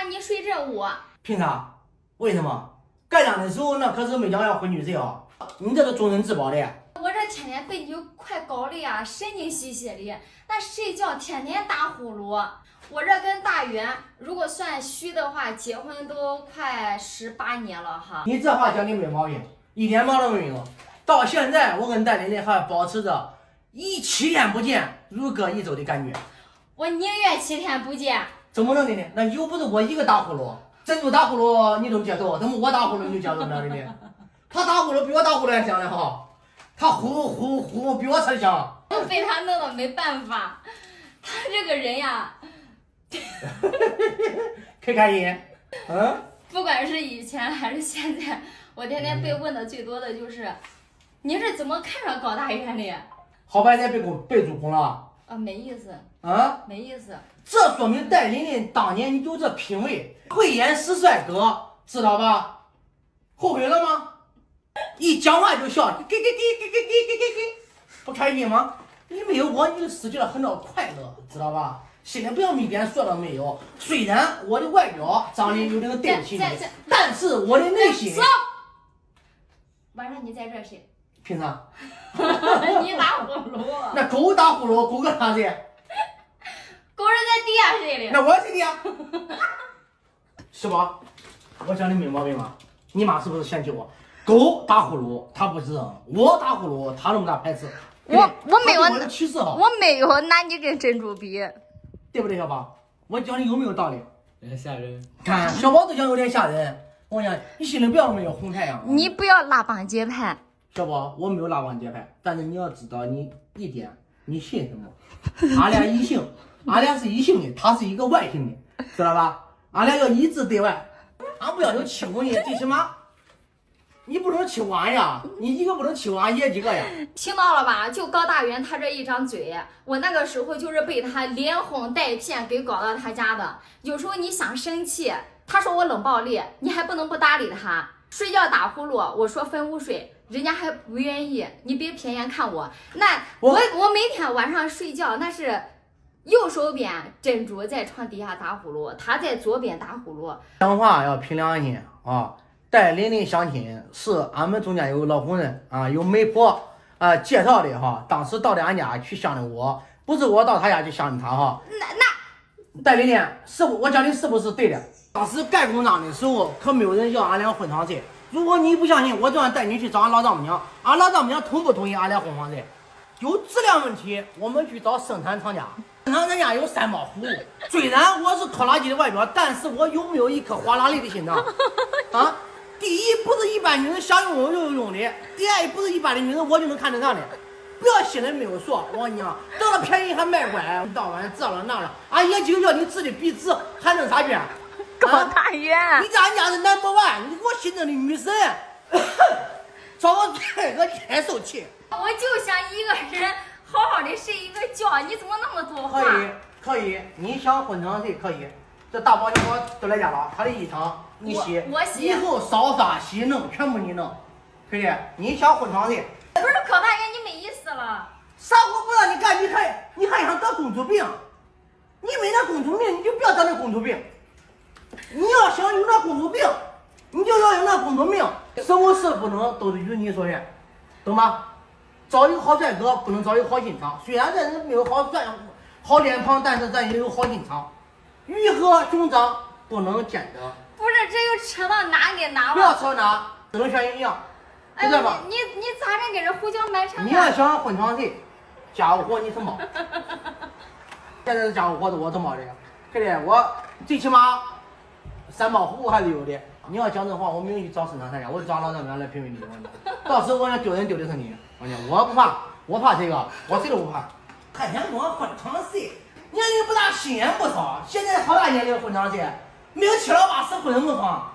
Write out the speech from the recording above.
你睡这屋。凭啥？为什么？干仗的时候那可是没讲要回女婿啊！你这是众人自保的。我这天天被你快搞的呀，神经兮兮的。那睡觉天天打呼噜。我这跟大元，如果算虚的话，结婚都快18年了哈。你这话讲的没毛病，一点毛都没有。到现在我跟戴琳琳还保持着7天不见如隔一周的感觉。我宁愿7天不见。怎么能的呢？那又不是我一个打呼噜，珍珠打呼噜你都接受，怎么我打呼噜你就接受不了的呢？他打呼噜比我打呼噜还响呢哈，他呼呼呼比我才响。我被他弄得没办法，他这个人呀，开心，不管是以前还是现在，我天天被问的最多的就是，你是怎么看上高大元的？好白菜被主攻了。没意思啊，没意思。这说明戴琳琳当年你有这品味，会演死帅哥，知道吧？后悔了吗？一讲话就笑，给，不开心吗？你没有我，你就失去了很多快乐，知道吧？心里不要一点说都没有。虽然我的外表长得有点对不起你，但是我的内心。晚上你在这睡？凭啥？你打呼噜。那狗打呼噜，狗搁哪睡？狗是在地下睡的。那我睡的呀，是吧？我讲的没毛病吧？你妈是不是嫌弃我？狗打呼噜它不吱，我打呼噜它那么大排斥。我没有，我没有拿你跟珍珠比，对不对，小宝？我讲的有没有道理？有点吓人。看小宝都讲有点吓人。我讲你心里不要没有红太阳。你不要拉帮结派。小宝，我没有拉帮结派，但是你要知道你一点，你信什么？俺俩异性，俺俩是异性的，他是一个外性的，知道吧？俺俩要一致对外，俺不要求欺负你，最起码你不能欺负俺呀，你一个不能欺负俺爷几个呀。听到了吧？就高大元他这一张嘴，我那个时候就是被他连哄带骗给搞到他家的。有时候你想生气，他说我冷暴力，你还不能不搭理他。睡觉打呼噜，我说分屋睡，人家还不愿意。你别偏眼看我，那我每天晚上睡觉，那是右手边珍珠在床底下打呼噜，他在左边打呼噜。讲话要凭良心啊！戴琳琳相亲是俺们中间有老红人啊，有媒婆介绍的哈。当时到的俺家去相的我，不是我到他家去相的他哈。那戴琳琳是我讲的是不是对的？当时盖公章的时候可没有人要俺俩混床睡。如果你不相信，我就让带你去找俺老丈母娘，俺老丈母娘同不同意俺俩混床睡？有质量问题，我们去找生产厂家。生产厂家有3包服务。虽然我是拖拉机的外表，但是我有没有一颗花拉力的心脏？啊！第一，不是一般女人想拥有就拥的；第二，不是一般的女人我就能看得上的。不要心里没有数，我跟你讲，得了便宜还卖乖，到晚这了那了，俺爷几个叫你治的鼻子，还能啥去？高大元，你在俺家是 No.1，你给我心中的女神，找我开个太受气。我就想一个人好好的睡一个觉，你怎么那么多话？可以，你想混床睡可以。这大保健我都来家了，他的衣裳你洗，我洗，以后烧发洗弄全部你弄，可以？你想混床睡？不是高大元，你没意思了。啥活不让你干，你还想得公主病？你没那公主病，你就不要得那公主病。你要想有那公主病，你就要有那公主命。什么事不能都是如你所愿，懂吗？找一个好帅哥，不能找一个好心肠。虽然这人没有好脸庞，但是咱也有好心肠。鱼和熊掌不能兼得。不是，这又扯到哪里哪了？不要扯哪，只能选一样，知道吧？你咋能给这胡搅蛮缠？你要想混床睡，家务活你是猫。现在的家务活我是猫的，对不对？我最起码3包服务还是有的。你要讲这话，我明天去找生产厂家，我找老丈母娘来评评理。到时候我想丢人丢的是你，我不怕，我怕谁个？我谁都不怕。还想跟我混床睡，年龄不大，心眼不少。现在好大年龄混床睡，没有7老8十混什么床？